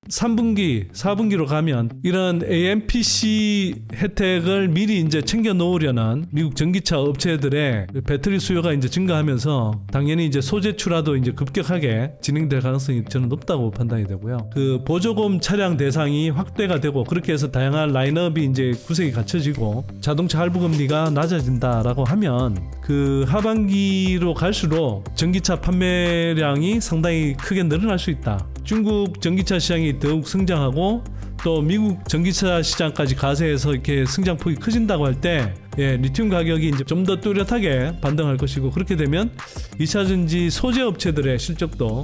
3분기, 4분기로 가면 이런 AMPC 혜택을 미리 이제 챙겨 놓으려는 미국 전기차 업체들의 배터리 수요가 이제 증가하면서 당연히 이제 소재출하도 이제 급격하게 진행될 가능성이 저는 높다고 판단이 되고요. 그 보조금 차량 대상이 확대가 되고 그렇게 해서 다양한 라인업이 이제 구색이 갖춰지고 자동차 할부 금리가 낮아진다라고 하면 그 하반기로 갈수록 전기차 판매량이 상당히 크게 늘어날 수 있다. 중국 전기차 시장이 더욱 성장하고 또 미국 전기차 시장까지 가세해서 이렇게 성장폭이 커진다고 할 때 리튬 가격이 이제 좀 더 뚜렷하게 반등할 것이고 그렇게 되면 2차전지 소재 업체들의 실적도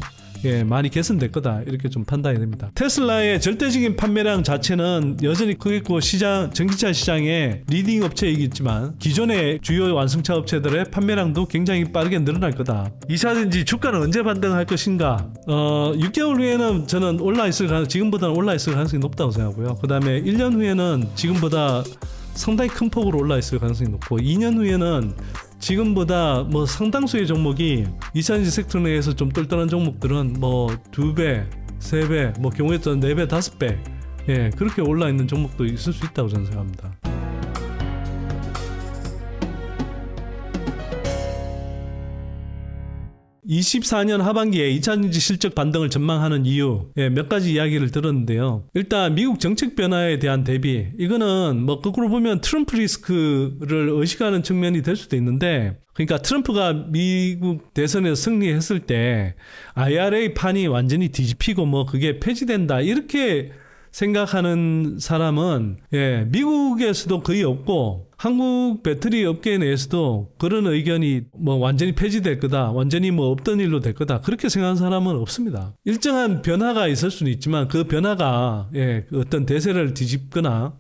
많이 개선될 거다 이렇게 좀 판단이 됩니다. 테슬라의 절대적인 판매량 자체는 여전히 크겠고 전기차 시장의 리딩 업체이겠지만 기존의 주요 완성차 업체들의 판매량도 굉장히 빠르게 늘어날 거다. 2차전지 주가는 언제 반등할 것인가? 6개월 후에는 저는 지금보다는 올라 있을 가능성이 높다고 생각하고요. 그 다음에 1년 후에는 지금보다 상당히 큰 폭으로 올라 있을 가능성이 높고 2년 후에는 지금보다 뭐 상당수의 종목이 2차전지 섹터 내에서 좀 똘똘한 종목들은 뭐 2배, 3배, 뭐 경우에 따라 4배, 5배 그렇게 올라 있는 종목도 있을 수 있다고 저는 생각합니다. (2024년) 하반기에 2차전지 실적 반등을 전망하는 이유 몇 가지 이야기를 들었는데요. 일단 미국 정책 변화에 대한 대비 이거는 뭐 거꾸로 보면 트럼프 리스크를 의식하는 측면이 될 수도 있는데 그러니까 트럼프가 미국 대선에서 승리했을 때 IRA 판이 완전히 뒤집히고 뭐 그게 폐지된다 이렇게 생각하는 사람은 미국에서도 거의 없고 한국 배터리 업계 내에서도 그런 의견이 뭐 완전히 폐지될 거다, 완전히 뭐 없던 일로 될 거다 그렇게 생각하는 사람은 없습니다. 일정한 변화가 있을 수는 있지만 그 변화가 어떤 대세를 뒤집거나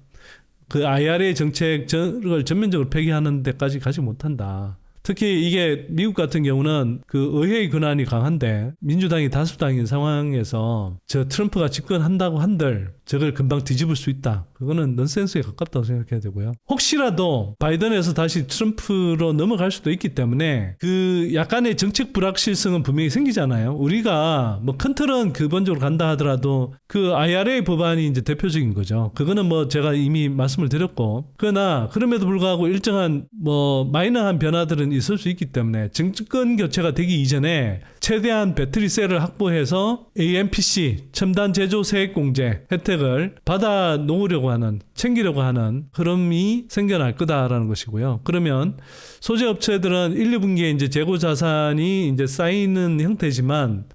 그 IRA 정책을 전면적으로 폐기하는 데까지 가지 못한다. 특히 이게 미국 같은 경우는 그 의회의 권한이 강한데 민주당이 다수당인 상황에서 저 트럼프가 집권한다고 한들 저걸 금방 뒤집을 수 있다. 그거는 넌센스에 가깝다고 생각해야 되고요. 혹시라도 바이든에서 다시 트럼프로 넘어갈 수도 있기 때문에 그 약간의 정책 불확실성은 분명히 생기잖아요. 우리가 뭐 큰 틀은 기본적으로 간다 하더라도 그 IRA 법안이 이제 대표적인 거죠. 그거는 뭐 제가 이미 말씀을 드렸고 그러나 그럼에도 불구하고 일정한 뭐 마이너한 변화들은 있을 수 있기 때문에 정권 교체가 되기 이전에 최대한 배터리 셀을 확보해서 AMPC 첨단 제조 세액 공제 혜택을 받아 놓으려고 하는 챙기려고 하는 흐름이 생겨날 거다라는 것이고요. 그러면 소재 업체들은 1, 2분기에 이제 재고 자산이 이제 쌓이는 형태지만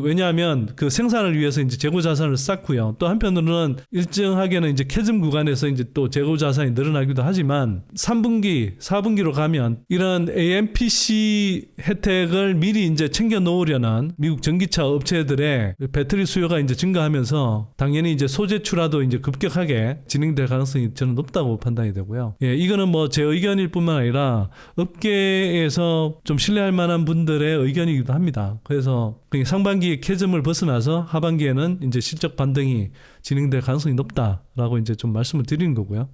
왜냐하면 그 생산을 위해서 이제 재고 자산을 쌓고요. 또 한편으로는 일정하게는 이제 캐즘 구간에서 이제 또 재고 자산이 늘어나기도 하지만 3분기, 4분기로 가면 이런 AMPC 혜택을 미리 이제 챙겨 놓으려는 미국 전기차 업체들의 배터리 수요가 이제 증가하면서 당연히 이제 소재출하도 이제 급격하게 진행될 가능성이 저는 높다고 판단이 되고요. 이거는 뭐 제 의견일 뿐만 아니라 업계에서 좀 신뢰할 만한 분들의 의견이기도 합니다. 그래서 상반기에 캐즘을 벗어나서 하반기에는 이제 실적 반등이 진행될 가능성이 높다라고 이제 좀 말씀을 드리는 거고요.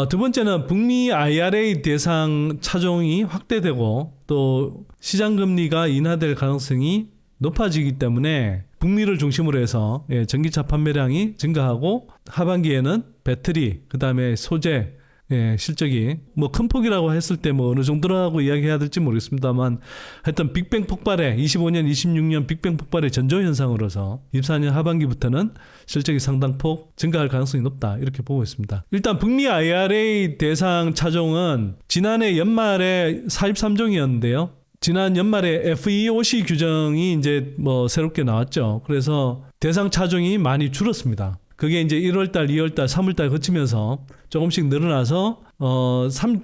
두 번째는 북미 IRA 대상 차종이 확대되고 또 시장 금리가 인하될 가능성이 높아지기 때문에 북미를 중심으로 해서 전기차 판매량이 증가하고 하반기에는 배터리 그다음에 소재 실적이 뭐 큰 폭이라고 했을 때 뭐 어느 정도라고 이야기해야 될지 모르겠습니다만 하여튼 빅뱅 폭발에 25년 26년 빅뱅 폭발의 전조 현상으로서 24년 하반기부터는 실적이 상당폭 증가할 가능성이 높다 이렇게 보고 있습니다. 일단 북미 IRA 대상 차종은 지난해 연말에 43종이었는데요. 지난 연말에 FEOC 규정이 이제 뭐 새롭게 나왔죠. 그래서 대상 차종이 많이 줄었습니다. 그게 이제 1월달, 2월달, 3월달 거치면서 조금씩 늘어나서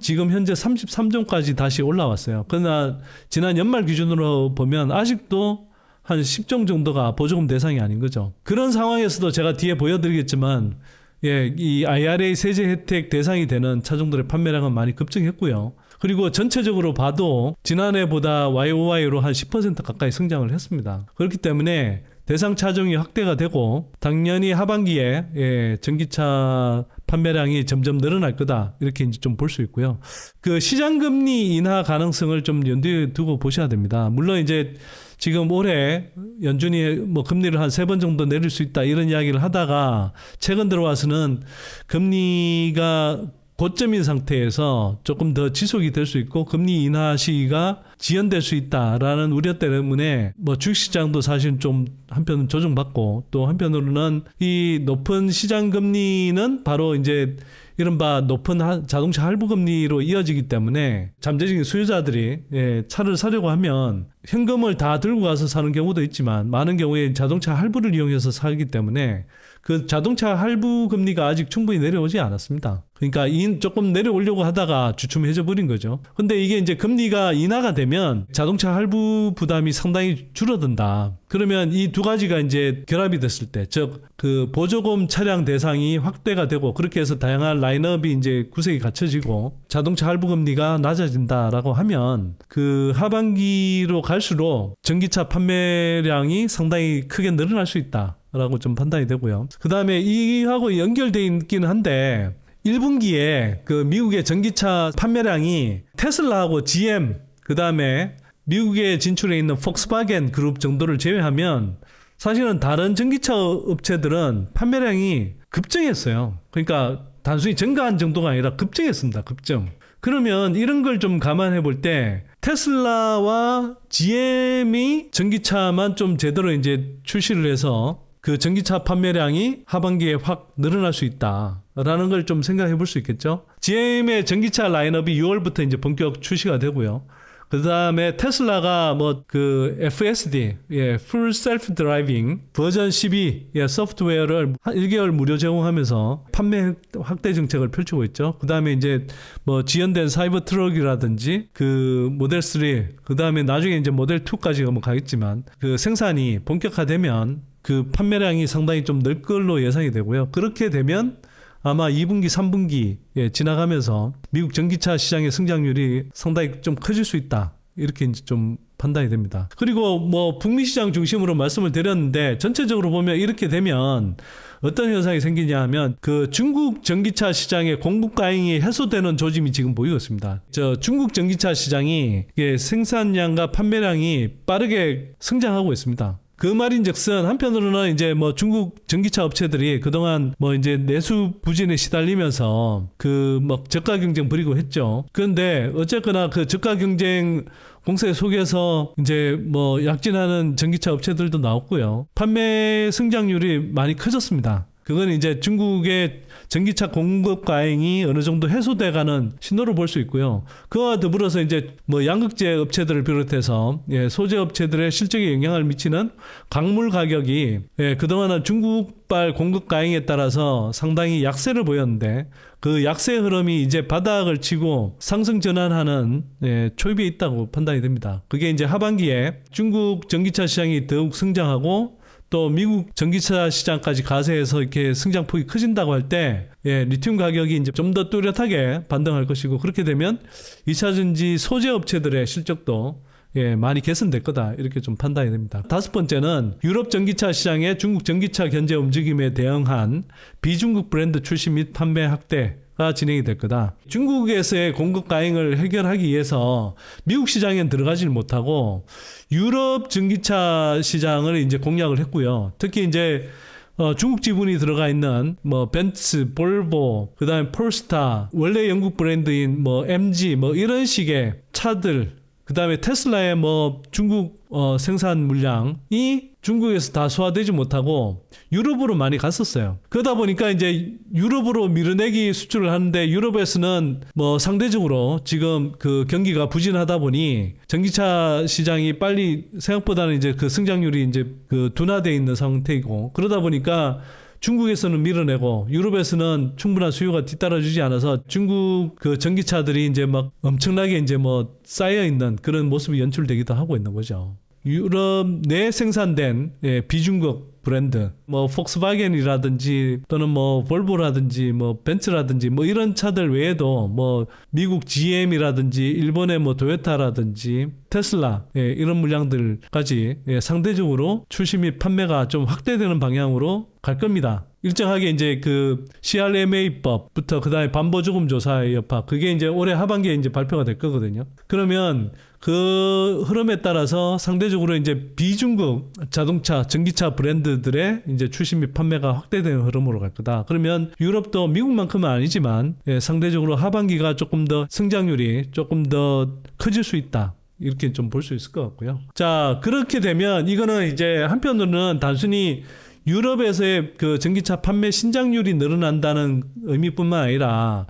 지금 현재 33종까지 다시 올라왔어요. 그러나 지난 연말 기준으로 보면 아직도 한 10종 정도가 보조금 대상이 아닌 거죠. 그런 상황에서도 제가 뒤에 보여드리겠지만 이 IRA 세제 혜택 대상이 되는 차종들의 판매량은 많이 급증했고요. 그리고 전체적으로 봐도 지난해보다 YOY로 한 10% 가까이 성장을 했습니다. 그렇기 때문에 대상 차종이 확대가 되고 당연히 하반기에 전기차 판매량이 점점 늘어날 거다 이렇게 이제 좀 볼 수 있고요. 그 시장 금리 인하 가능성을 좀 염두에 두고 보셔야 됩니다. 물론 이제 지금 올해 연준이 뭐 금리를 한 3번 정도 내릴 수 있다 이런 이야기를 하다가 최근 들어와서는 금리가 고점인 상태에서 조금 더 지속이 될 수 있고 금리 인하 시기가 지연될 수 있다라는 우려 때문에 뭐 주식시장도 사실 좀 한편은 조정받고 또 한편으로는 이 높은 시장 금리는 바로 이제 이른바 높은 자동차 할부 금리로 이어지기 때문에 잠재적인 수요자들이 차를 사려고 하면 현금을 다 들고 가서 사는 경우도 있지만 많은 경우에 자동차 할부를 이용해서 사기 때문에 그 자동차 할부 금리가 아직 충분히 내려오지 않았습니다. 그러니까 조금 내려오려고 하다가 주춤해져 버린 거죠. 근데 이게 이제 금리가 인하가 되면 자동차 할부 부담이 상당히 줄어든다. 그러면 이 두 가지가 이제 결합이 됐을 때, 즉 그 보조금 차량 대상이 확대가 되고 그렇게 해서 다양한 라인업이 이제 구색이 갖춰지고 자동차 할부 금리가 낮아진다라고 하면 그 하반기로 갈수록 전기차 판매량이 상당히 크게 늘어날 수 있다라고 좀 판단이 되고요. 그 다음에 이하고 연결되어 있기는 한데 1분기에 그 미국의 전기차 판매량이 테슬라하고 GM 그 다음에 미국에 진출해 있는 폭스바겐 그룹 정도를 제외하면 사실은 다른 전기차 업체들은 판매량이 급증했어요. 그러니까 단순히 증가한 정도가 아니라 급증했습니다. 급증. 그러면 이런 걸 좀 감안해 볼 때 테슬라와 GM이 전기차만 좀 제대로 이제 출시를 해서 그 전기차 판매량이 하반기에 확 늘어날 수 있다라는 걸 좀 생각해 볼 수 있겠죠. GM의 전기차 라인업이 6월부터 이제 본격 출시가 되고요. 그 다음에 테슬라가 뭐 그 FSD, Full Self Driving 버전 12 소프트웨어를 한 1개월 무료 제공하면서 판매 확대 정책을 펼치고 있죠. 그 다음에 이제 뭐 지연된 사이버 트럭이라든지 그 모델 3, 그 다음에 나중에 이제 모델 2까지 뭐 가겠지만 그 생산이 본격화되면 그 판매량이 상당히 좀 늘 걸로 예상이 되고요. 그렇게 되면 아마 2분기, 3분기 지나가면서 미국 전기차 시장의 성장률이 상당히 좀 커질 수 있다. 이렇게 이제 좀 판단이 됩니다. 그리고 뭐 북미 시장 중심으로 말씀을 드렸는데 전체적으로 보면 이렇게 되면 어떤 현상이 생기냐 하면 그 중국 전기차 시장의 공급 과잉이 해소되는 조짐이 지금 보이고 있습니다. 중국 전기차 시장이 생산량과 판매량이 빠르게 성장하고 있습니다. 그 말인즉슨 한편으로는 이제 뭐 중국 전기차 업체들이 그동안 뭐 이제 내수 부진에 시달리면서 그 뭐 저가 경쟁 벌이고 했죠. 그런데 어쨌거나 그 저가 경쟁 공세 속에서 이제 뭐 약진하는 전기차 업체들도 나왔고요. 판매 성장률이 많이 커졌습니다. 그건 이제 중국의 전기차 공급 과잉이 어느 정도 해소돼가는 신호를 볼 수 있고요. 그와 더불어서 이제 뭐 양극재 업체들을 비롯해서 소재 업체들의 실적에 영향을 미치는 광물 가격이 그동안은 중국발 공급 과잉에 따라서 상당히 약세를 보였는데 그 약세 흐름이 이제 바닥을 치고 상승 전환하는 초입에 있다고 판단이 됩니다. 그게 이제 하반기에 중국 전기차 시장이 더욱 성장하고 또 미국 전기차 시장까지 가세해서 이렇게 성장폭이 커진다고 할 때 리튬 가격이 이제 좀 더 뚜렷하게 반등할 것이고 그렇게 되면 2차전지 소재 업체들의 실적도 많이 개선될 거다 이렇게 좀 판단이 됩니다. 다섯 번째는 유럽 전기차 시장의 중국 전기차 견제 움직임에 대응한 비중국 브랜드 출시 및 판매 확대가 진행이 될 거다. 중국에서의 공급 과잉을 해결하기 위해서 미국 시장엔 들어가지를 못하고 유럽 전기차 시장을 이제 공략을 했고요. 특히 이제 중국 지분이 들어가 있는 뭐 벤츠, 볼보, 그다음에 폴스타, 원래 영국 브랜드인 뭐 MG 뭐 이런 식의 차들, 그다음에 테슬라의 뭐 중국 생산 물량이 중국에서 다 소화되지 못하고 유럽으로 많이 갔었어요. 그러다 보니까 이제 유럽으로 밀어내기 수출을 하는데 유럽에서는 뭐 상대적으로 지금 그 경기가 부진하다 보니 전기차 시장이 빨리 생각보다는 이제 그 성장률이 이제 그 둔화되어 있는 상태이고 그러다 보니까 중국에서는 밀어내고 유럽에서는 충분한 수요가 뒤따라주지 않아서 중국 그 전기차들이 이제 막 엄청나게 이제 뭐 쌓여 있는 그런 모습이 연출되기도 하고 있는 거죠. 유럽 내 생산된 비중국 브랜드 뭐 폭스바겐이라든지 또는 뭐 볼보라든지 뭐 벤츠라든지 뭐 이런 차들 외에도 뭐 미국 GM이라든지 일본의 뭐 도요타라든지 테슬라 이런 물량들까지 상대적으로 출시 및 판매가 좀 확대되는 방향으로 갈 겁니다. 일정하게 이제 그 CRMA법부터 그다음에 반보조금 조사의 여파 그게 이제 올해 하반기에 이제 발표가 될 거거든요. 그러면 그 흐름에 따라서 상대적으로 이제 비중국 자동차, 전기차 브랜드들의 이제 출시 및 판매가 확대되는 흐름으로 갈 거다. 그러면 유럽도 미국만큼은 아니지만 상대적으로 하반기가 조금 더 성장률이 조금 더 커질 수 있다. 이렇게 좀 볼 수 있을 것 같고요. 자, 그렇게 되면 이거는 이제 한편으로는 단순히 유럽에서의 그 전기차 판매 신장률이 늘어난다는 의미뿐만 아니라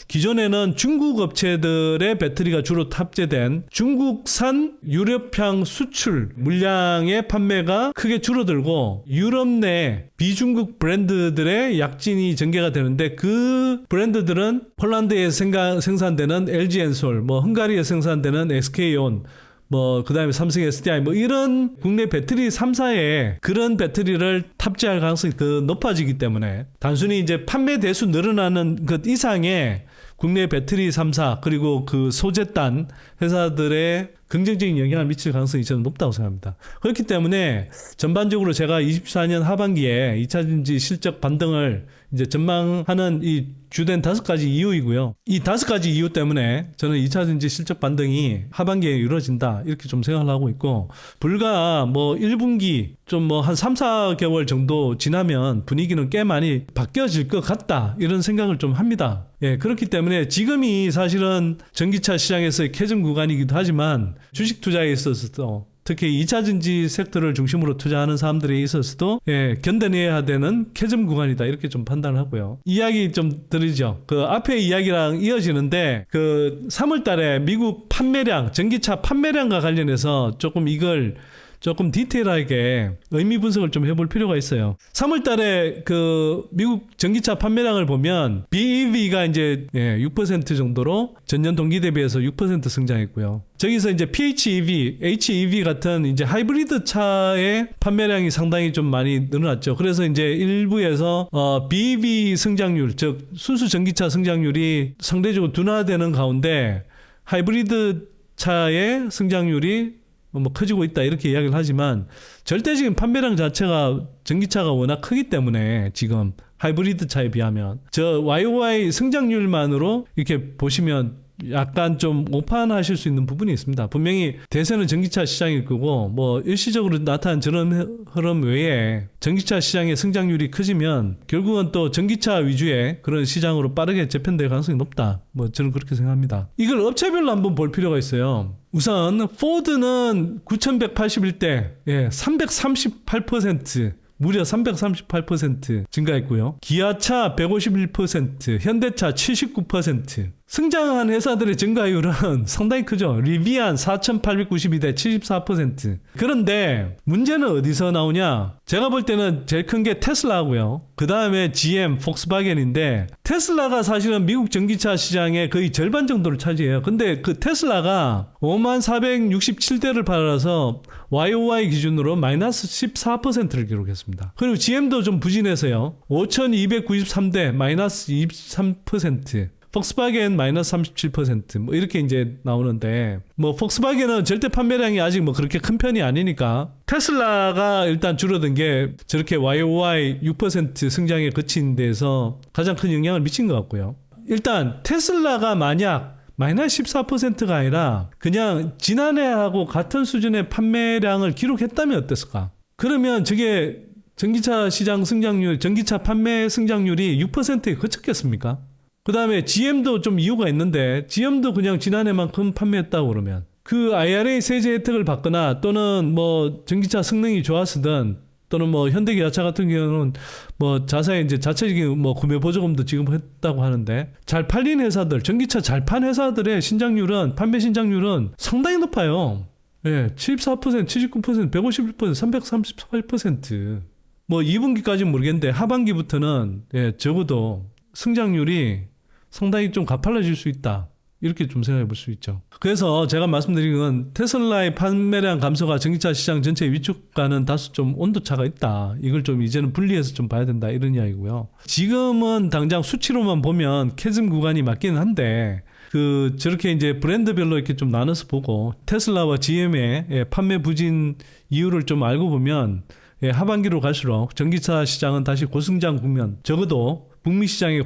기존에는 중국 업체들의 배터리가 주로 탑재된 중국산 유럽향 수출 물량의 판매가 크게 줄어들고 유럽 내 비중국 브랜드들의 약진이 전개가 되는데 그 브랜드들은 폴란드에 생산되는 LG 엔솔, 뭐 헝가리에 생산되는 SK온 뭐 그다음에 삼성 SDI 뭐 이런 국내 배터리 3사에 그런 배터리를 탑재할 가능성이 더 높아지기 때문에 단순히 이제 판매 대수 늘어나는 것 이상의 국내 배터리 3사 그리고 그 소재단 회사들의 긍정적인 영향을 미칠 가능성이 저는 높다고 생각합니다. 그렇기 때문에 전반적으로 제가 24년 하반기에 2차전지 실적 반등을 이제 전망하는 이 주된 5가지 이유이고요. 이 5가지 이유 때문에 저는 2차전지 실적 반등이 하반기에 이루어진다 이렇게 좀 생각을 하고 있고 불과 뭐 1분기 좀 뭐 한 3, 4개월 정도 지나면 분위기는 꽤 많이 바뀌어질 것 같다 이런 생각을 좀 합니다. 예, 그렇기 때문에 지금이 사실은 전기차 시장에서의 캐즘 구간이기도 하지만 주식 투자에 있어서도 특히 2차전지 섹터를 중심으로 투자하는 사람들에 있어서도 견뎌내야 되는 캐즘 구간이다 이렇게 좀 판단을 하고요. 이야기 좀 드리죠. 그 앞에 이야기랑 이어지는데 그 3월 달에 미국 판매량, 전기차 판매량과 관련해서 조금 이걸 조금 디테일하게 의미 분석을 좀 해볼 필요가 있어요. 3월 달에 그 미국 전기차 판매량을 보면 BEV가 이제 6% 정도로 전년 동기 대비해서 6% 성장했고요. 저기서 이제 PHEV, HEV 같은 이제 하이브리드 차의 판매량이 상당히 좀 많이 늘어났죠. 그래서 이제 일부에서 BEV 성장률, 즉 순수 전기차 성장률이 상대적으로 둔화되는 가운데 하이브리드 차의 성장률이 뭐 커지고 있다 이렇게 이야기를 하지만 절대적인 판매량 자체가 전기차가 워낙 크기 때문에 지금 하이브리드 차에 비하면 저 YOY 성장률만으로 이렇게 보시면 약간 좀 오판하실 수 있는 부분이 있습니다. 분명히 대세는 전기차 시장일 거고 뭐 일시적으로 나타난 저런 흐름 외에 전기차 시장의 성장률이 커지면 결국은 또 전기차 위주의 그런 시장으로 빠르게 재편될 가능성이 높다. 뭐 저는 그렇게 생각합니다. 이걸 업체별로 한번 볼 필요가 있어요. 우선 포드는 9,181대 338% 무려 338% 증가했고요. 기아차 151%, 현대차 79%. 성장한 회사들의 증가율은 상당히 크죠. 리비안 4,892대 74%. 그런데 문제는 어디서 나오냐? 제가 볼 때는 제일 큰 게 테슬라고요. 그 다음에 GM, 폭스바겐인데 테슬라가 사실은 미국 전기차 시장의 거의 절반 정도를 차지해요. 근데 그 테슬라가 5467대를 팔아서 YOY 기준으로 마이너스 14%를 기록했습니다. 그리고 GM도 좀 부진해서요. 5293대 마이너스 23%. 폭스바겐 마이너스 37% 뭐 이렇게 이제 나오는데 뭐 폭스바겐은 절대 판매량이 아직 뭐 그렇게 큰 편이 아니니까 테슬라가 일단 줄어든 게 저렇게 YOY 6% 성장에 그친 데서 가장 큰 영향을 미친 것 같고요. 일단 테슬라가 만약 마이너스 14%가 아니라 그냥 지난해하고 같은 수준의 판매량을 기록했다면 어땠을까? 그러면 저게 전기차 시장 성장률, 전기차 판매 성장률이 6%에 그쳤겠습니까? 그 다음에 GM도 좀 이유가 있는데 GM도 그냥 지난해만큼 판매했다고 그러면 그 IRA 세제 혜택을 받거나 또는 뭐 전기차 성능이 좋았으든 또는 뭐 현대기아차 같은 경우는 뭐 자사의 이제 자체적인 뭐 구매 보조금도 지금 했다고 하는데 잘 팔린 회사들, 전기차 잘 판 회사들의 신장률은 판매 신장률은 상당히 높아요. 74%, 79%, 151%, 338%. 뭐 2분기까지는 모르겠는데 하반기부터는 적어도 성장률이 상당히 좀 가팔라질 수 있다. 이렇게 좀 생각해 볼 수 있죠. 그래서 제가 말씀드린 건 테슬라의 판매량 감소가 전기차 시장 전체의 위축과는 다소 좀 온도차가 있다. 이걸 좀 이제는 분리해서 좀 봐야 된다. 이런 이야기고요. 지금은 당장 수치로만 보면 캐즘 구간이 맞기는 한데 그 저렇게 이제 브랜드별로 이렇게 좀 나눠서 보고 테슬라와 GM의 판매 부진 이유를 좀 알고 보면 하반기로 갈수록 전기차 시장은 다시 고성장 국면, 적어도 북미 시장의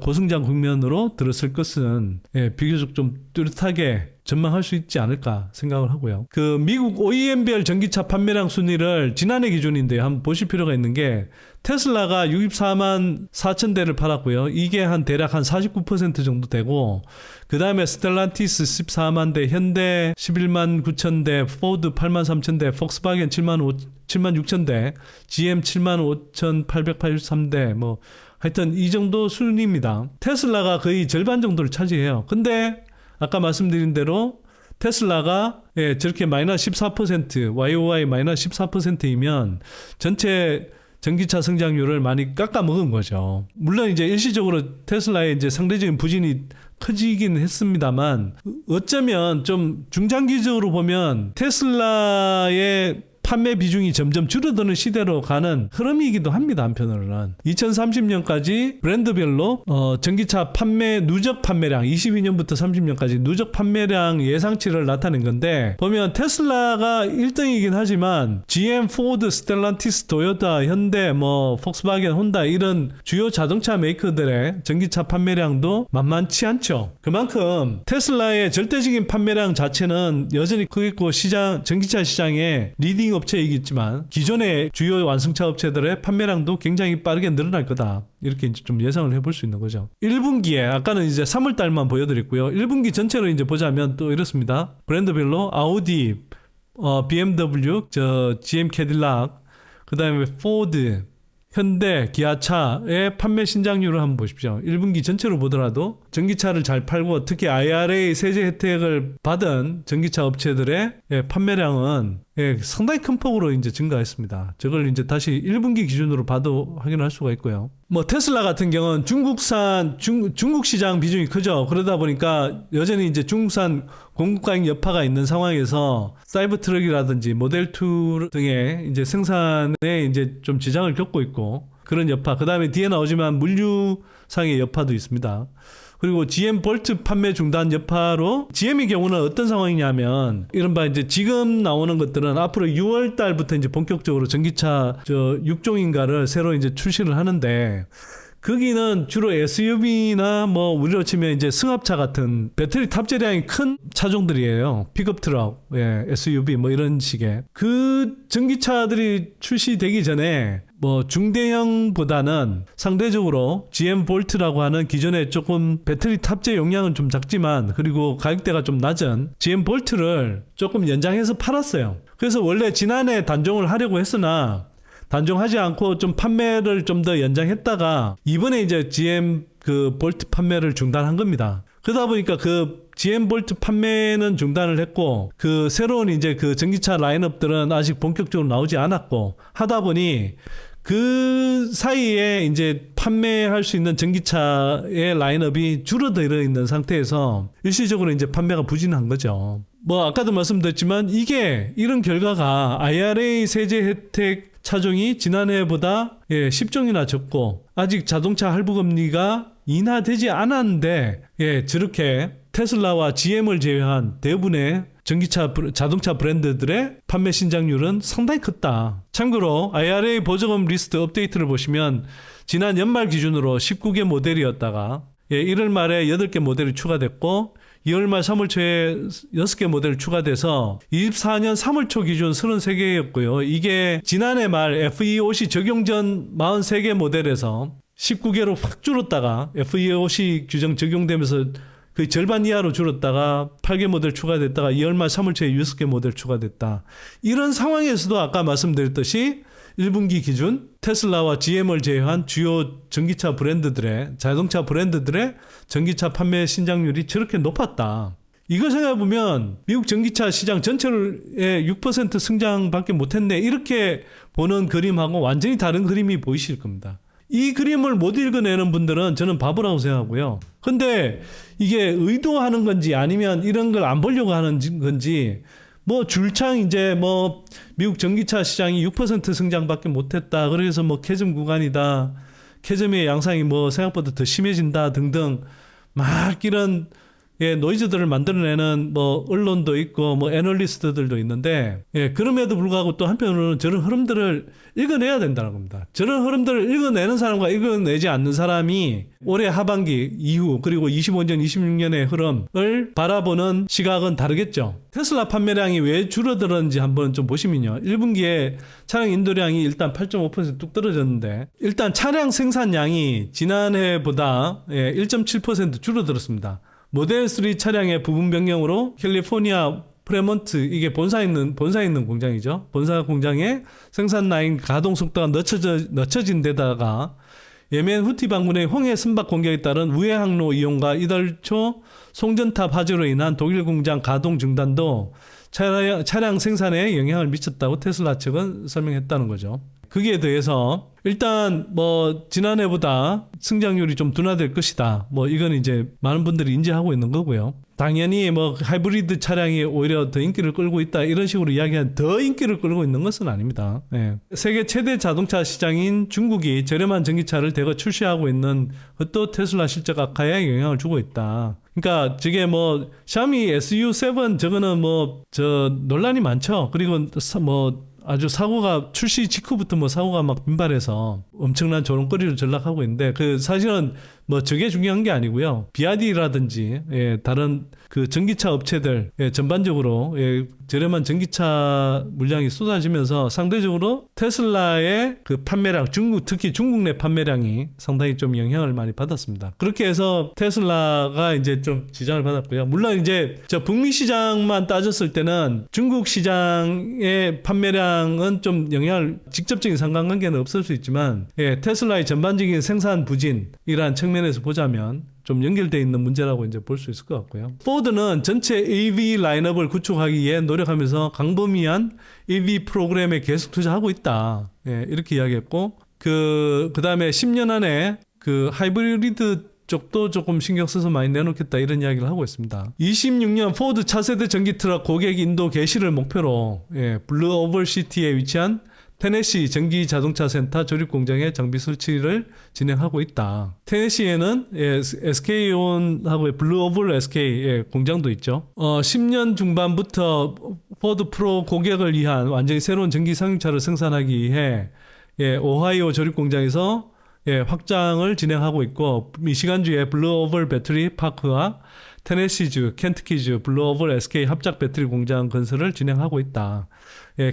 고성장 국면으로 들어설 것은 비교적 좀 뚜렷하게 전망할 수 있지 않을까 생각을 하고요. 그 미국 OEM별 전기차 판매량 순위를 지난해 기준인데요. 한번 보실 필요가 있는 게 테슬라가 64만 4천 대를 팔았고요. 이게 대략 한 49% 정도 되고, 그 다음에 스텔란티스 14만 대, 현대 11만 9천 대, 포드 8만 3천 대, 폭스바겐 7만 6천 대, GM 7만 5,883대, 뭐 하여튼 이 정도 순입니다. 테슬라가 거의 절반 정도를 차지해요. 근데 아까 말씀드린 대로 테슬라가 저렇게 마이너스 14%, YOY 마이너스 14%이면 전체 전기차 성장률을 많이 깎아먹은 거죠. 물론 이제 일시적으로 테슬라의 이제 상대적인 부진이 커지긴 했습니다만, 어쩌면 좀 중장기적으로 보면 테슬라의 판매 비중이 점점 줄어드는 시대로 가는 흐름이기도 합니다. 한편으로는 2030년까지 브랜드별로 전기차 판매 누적 판매량 22년부터 30년까지 누적 판매량 예상치를 나타낸 건데, 보면 테슬라가 1등이긴 하지만 GM, 포드, 스텔란티스, 토요타, 현대, 뭐 폭스바겐, 혼다 이런 주요 자동차 메이커들의 전기차 판매량도 만만치 않죠. 그만큼 테슬라의 절대적인 판매량 자체는 여전히 크겠고, 전기차 시장의 리딩 업체이겠지만 기존의 주요 완성차 업체들의 판매량도 굉장히 빠르게 늘어날 거다. 이렇게 이제 좀 예상을 해볼 수 있는 거죠. 1분기에 아까는 이제 3월 달만 보여드렸고요. 1분기 전체로 이제 보자면 또 이렇습니다. 브랜드별로 아우디, BMW, GM 캐딜락, 그 다음에 포드, 현대, 기아차의 판매 신장률을 한번 보십시오. 1분기 전체로 보더라도 전기차를 잘 팔고 특히 IRA 세제 혜택을 받은 전기차 업체들의 판매량은 상당히 큰 폭으로 이제 증가했습니다. 저걸 이제 다시 1분기 기준으로 봐도 확인할 수가 있고요. 뭐 테슬라 같은 경우는 중국 시장 비중이 크죠. 그러다 보니까 여전히 이제 중국산 공급과잉 여파가 있는 상황에서 사이버 트럭이라든지 모델 2 등의 이제 생산에 이제 좀 지장을 겪고 있고, 그런 여파. 그 다음에 뒤에 나오지만 물류상의 여파도 있습니다. 그리고 GM 볼트 판매 중단 여파로, GM의 경우는 어떤 상황이냐면, 이른바 이제 지금 나오는 것들은 앞으로 6월 달부터 이제 본격적으로 전기차 6종인가를 새로 이제 출시를 하는데, 거기는 주로 SUV나 뭐 우리로 치면 이제 승합차 같은 배터리 탑재량이 큰 차종들이에요. 픽업 트럭, SUV 뭐 이런 식의. 그 전기차들이 출시되기 전에 뭐 중대형보다는 상대적으로 GM 볼트라고 하는 기존에 조금 배터리 탑재 용량은 좀 작지만 그리고 가격대가 좀 낮은 GM 볼트를 조금 연장해서 팔았어요. 그래서 원래 지난해 단종을 하려고 했으나 단종하지 않고 좀 판매를 좀 더 연장했다가 이번에 이제 GM 그 볼트 판매를 중단한 겁니다. 그러다 보니까 그 GM 볼트 판매는 중단을 했고, 그 새로운 이제 그 전기차 라인업들은 아직 본격적으로 나오지 않았고, 하다 보니 그 사이에 이제 판매할 수 있는 전기차의 라인업이 줄어들어 있는 상태에서 일시적으로 이제 판매가 부진한 거죠. 뭐 아까도 말씀드렸지만 이런 결과가 IRA 세제 혜택 차종이 지난해보다 10종이나 적고 아직 자동차 할부 금리가 인하되지 않았는데 저렇게 테슬라와 GM을 제외한 대부분의 자동차 브랜드들의 판매 신장률은 상당히 컸다. 참고로 IRA 보조금 리스트 업데이트를 보시면 지난 연말 기준으로 19개 모델이었다가 1월 말에 8개 모델이 추가됐고 2월 말 3월 초에 6개 모델 추가돼서 24년 3월 초 기준 33개였고요. 이게 지난해 말 FEOC 적용 전 43개 모델에서 19개로 확 줄었다가 FEOC 규정 적용되면서 거의 절반 이하로 줄었다가 8개 모델 추가됐다가 2월 말 3월 초에 6개 모델 추가됐다. 이런 상황에서도 아까 말씀드렸듯이 1분기 기준 테슬라와 GM을 제외한 주요 전기차 브랜드들의 자동차 브랜드들의 전기차 판매 신장률이 저렇게 높았다. 이걸 생각해보면 미국 전기차 시장 전체의 6% 성장밖에 못했네, 이렇게 보는 그림하고 완전히 다른 그림이 보이실 겁니다. 이 그림을 못 읽어내는 분들은 저는 바보라고 생각하고요. 근데 이게 의도하는 건지 아니면 이런 걸 안 보려고 하는 건지, 뭐 줄창 이제 뭐 미국 전기차 시장이 6% 성장밖에 못했다, 그래서 뭐 캐즘 구간이다, 캐즘의 양상이 뭐 생각보다 더 심해진다 등등 막 이런 노이즈들을 만들어내는 뭐 언론도 있고 뭐 애널리스트들도 있는데 그럼에도 불구하고 또 한편으로는 저런 흐름들을 읽어내야 된다는 겁니다. 저런 흐름들을 읽어내는 사람과 읽어내지 않는 사람이 올해 하반기 이후 그리고 25년, 26년의 흐름을 바라보는 시각은 다르겠죠. 테슬라 판매량이 왜 줄어들었는지 한번 좀 보시면요. 1분기에 차량 인도량이 일단 8.5% 뚝 떨어졌는데 일단 차량 생산량이 지난해보다 1.7% 줄어들었습니다. 모델 3 차량의 부분 변경으로 캘리포니아 프레먼트 이게 본사에 있는 공장이죠. 본사 공장의 생산 라인 가동 속도가 늦춰진 데다가 예멘 후티 반군의 홍해 선박 공격에 따른 우회 항로 이용과 이달 초 송전탑 화재로 인한 독일 공장 가동 중단도 차량 생산에 영향을 미쳤다고 테슬라 측은 설명했다는 거죠. 거기에 대해서 일단 뭐 지난해보다 성장률이 좀 둔화될 것이다. 뭐 이건 이제 많은 분들이 인지하고 있는 거고요. 당연히 뭐 하이브리드 차량이 오히려 더 인기를 끌고 있다 이런 식으로 이야기한 더 인기를 끌고 있는 것은 아닙니다. 세계 최대 자동차 시장인 중국이 저렴한 전기차를 대거 출시하고 있는 것도 테슬라 실적 악화에 영향을 주고 있다. 그러니까 저게 뭐 샤오미 SU7 저거는 뭐 저 논란이 많죠. 그리고 뭐 아주 사고가 출시 직후부터 뭐 사고가 막 빈발해서 엄청난 조롱거리를 전락하고 있는데 그 사실은 뭐 저게 중요한 게 아니고요. BYD라든지 다른 그 전기차 업체들 전반적으로 저렴한 전기차 물량이 쏟아지면서 상대적으로 테슬라의 그 판매량 특히 중국 내 판매량이 상당히 좀 영향을 많이 받았습니다. 그렇게 해서 테슬라가 이제 좀 지장을 받았고요. 물론 이제 저 북미 시장만 따졌을 때는 중국 시장의 판매량은 좀 영향을 직접적인 상관관계는 없을 수 있지만 테슬라의 전반적인 생산 부진이란 측면에서 보자면 좀 연결되어 있는 문제라고 이제 볼 수 있을 것 같고요. 포드는 전체 EV 라인업을 구축하기 위해 노력하면서 광범위한 EV 프로그램에 계속 투자하고 있다. 이렇게 이야기했고, 그 다음에 10년 안에 그 하이브리드 쪽도 조금 신경 써서 많이 내놓겠다 이런 이야기를 하고 있습니다. 26년 포드 차세대 전기 트럭 고객 인도 개시를 목표로 블루 오벌 시티에 위치한 테네시 전기 자동차 센터 조립 공장에 장비 설치를 진행하고 있다. 테네시에는 SK온하고 블루 오벌 SK 공장도 있죠. 10년 중반부터 포드 프로 고객을 위한 완전히 새로운 전기 상용차를 생산하기 위해 오하이오 조립 공장에서 확장을 진행하고 있고 미시간주의 블루 오벌 배터리 파크와 테네시주, 켄터키주, 블루 오벌 SK 합작 배터리 공장 건설을 진행하고 있다.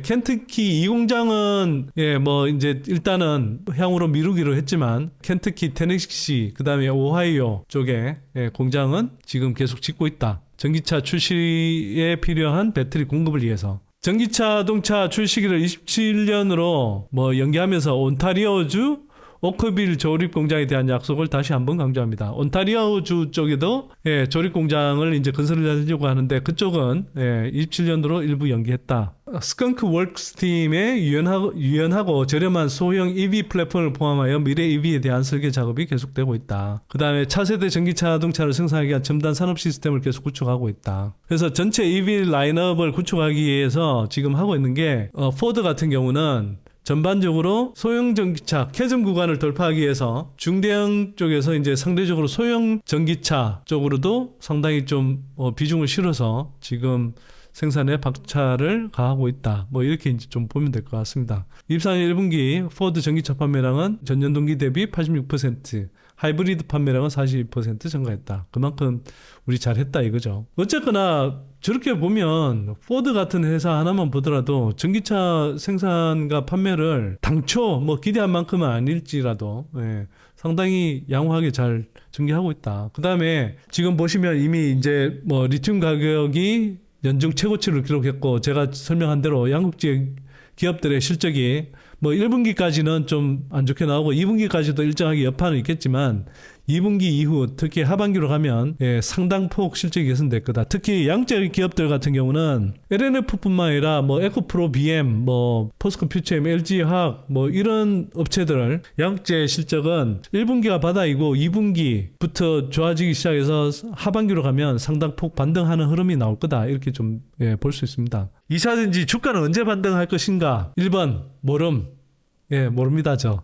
켄터키 이 공장은 뭐 이제 일단은 향후로 미루기로 했지만 켄터키, 테네시, 그다음에 오하이오 쪽에 공장은 지금 계속 짓고 있다. 전기차 출시에 필요한 배터리 공급을 위해서. 전기차 자동차 출시기를 27년으로 뭐 연기하면서 온타리오주 오크빌 조립 공장에 대한 약속을 다시 한번 강조합니다. 온타리오주 쪽에도 조립 공장을 이제 건설을 하려고 하는데 그쪽은 27년도로 일부 연기했다. 스컹크 월크스 팀의 유연하고 저렴한 소형 EV 플랫폼을 포함하여 미래 EV에 대한 설계 작업이 계속되고 있다. 그 다음에 차세대 전기차 자동차를 생산하기 위한 첨단 산업 시스템을 계속 구축하고 있다. 그래서 전체 EV 라인업을 구축하기 위해서 지금 하고 있는 게 포드 같은 경우는 전반적으로 소형 전기차 캐즘 구간을 돌파하기 위해서 중대형 쪽에서 이제 상대적으로 소형 전기차 쪽으로도 상당히 좀 비중을 실어서 지금 생산에 박차를 가하고 있다. 뭐 이렇게 이제 좀 보면 될 것 같습니다. 24년 1분기 포드 전기차 판매량은 전년 동기 대비 86%, 하이브리드 판매량은 42% 증가했다. 그만큼 우리 잘했다 이거죠. 어쨌거나 저렇게 보면 포드 같은 회사 하나만 보더라도 전기차 생산과 판매를 당초 뭐 기대한 만큼은 아닐지라도 상당히 양호하게 잘 전개하고 있다. 그 다음에 지금 보시면 이미 이제 뭐 리튬 가격이 연중 최고치를 기록했고 제가 설명한 대로 양국 지역 기업들의 실적이 뭐 1분기까지는 좀 안 좋게 나오고 2분기까지도 일정하게 여파는 있겠지만 2분기 이후 특히 하반기로 가면 상당폭 실적이 개선될 거다. 특히 양적 기업들 같은 경우는 LNF뿐만 아니라 뭐 에코프로 BM, 뭐 포스코 퓨처엠, LG화학 뭐 이런 업체들 양적 실적은 1분기가 바닥이고 2분기부터 좋아지기 시작해서 하반기로 가면 상당폭 반등하는 흐름이 나올 거다. 이렇게 좀 볼 수 있습니다. 2차전지 주가는 언제 반등할 것인가? 1번 모름. 모릅니다 저.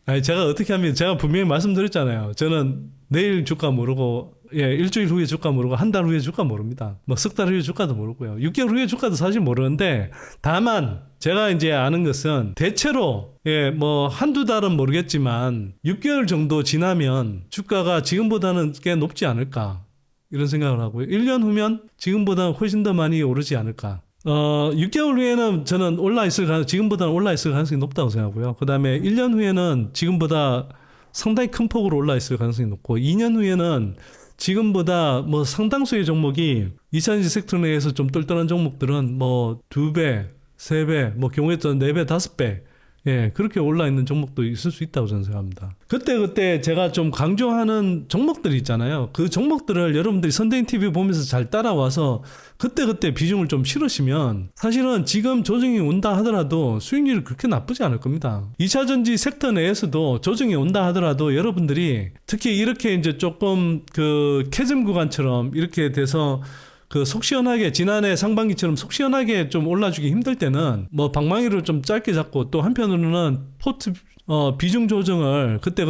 아니 제가 어떻게 하면 제가 분명히 말씀드렸잖아요. 저는 내일 주가 모르고 일주일 후에 주가 모르고 한 달 후에 주가 모릅니다. 뭐 석 달 후에 주가도 모르고요. 6개월 후에 주가도 사실 모르는데 다만 제가 이제 아는 것은 대체로 뭐 한두 달은 모르겠지만 6개월 정도 지나면 주가가 지금보다는 꽤 높지 않을까 이런 생각을 하고요. 1년 후면 지금보다 훨씬 더 많이 오르지 않을까. 6개월 후에는 저는 지금보다는 올라 있을 가능성이 높다고 생각하고요. 그 다음에 1년 후에는 지금보다 상당히 큰 폭으로 올라 있을 가능성이 높고 2년 후에는 지금보다 뭐 상당수의 종목이 2차전지 섹터 내에서 좀 똘똘한 종목들은 뭐 2배, 3배, 뭐 경우에 따라 4배, 5배 그렇게 올라 있는 종목도 있을 수 있다고 저는 생각합니다. 그때 제가 좀 강조하는 종목들이 있잖아요. 그 종목들을 여러분들이 선대인 TV 보면서 잘 따라와서 그때 비중을 좀 실으시면 사실은 지금 조정이 온다 하더라도 수익률이 그렇게 나쁘지 않을 겁니다. 2차전지 섹터 내에서도 조정이 온다 하더라도 여러분들이 특히 이렇게 이제 조금 그 캐즘 구간처럼 이렇게 돼서 그 속 시원하게 지난해 상반기처럼 속 시원하게 좀 올라주기 힘들 때는 뭐 방망이를 좀 짧게 잡고 또 한편으로는 포트 비중 조정을 그때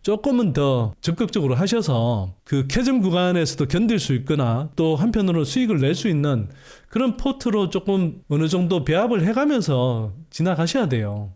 조금은 더 적극적으로 하셔서 그 캐즘 구간에서도 견딜 수 있거나 또 한편으로 수익을 낼 수 있는 그런 포트로 조금 어느 정도 배합을 해가면서 지나가셔야 돼요.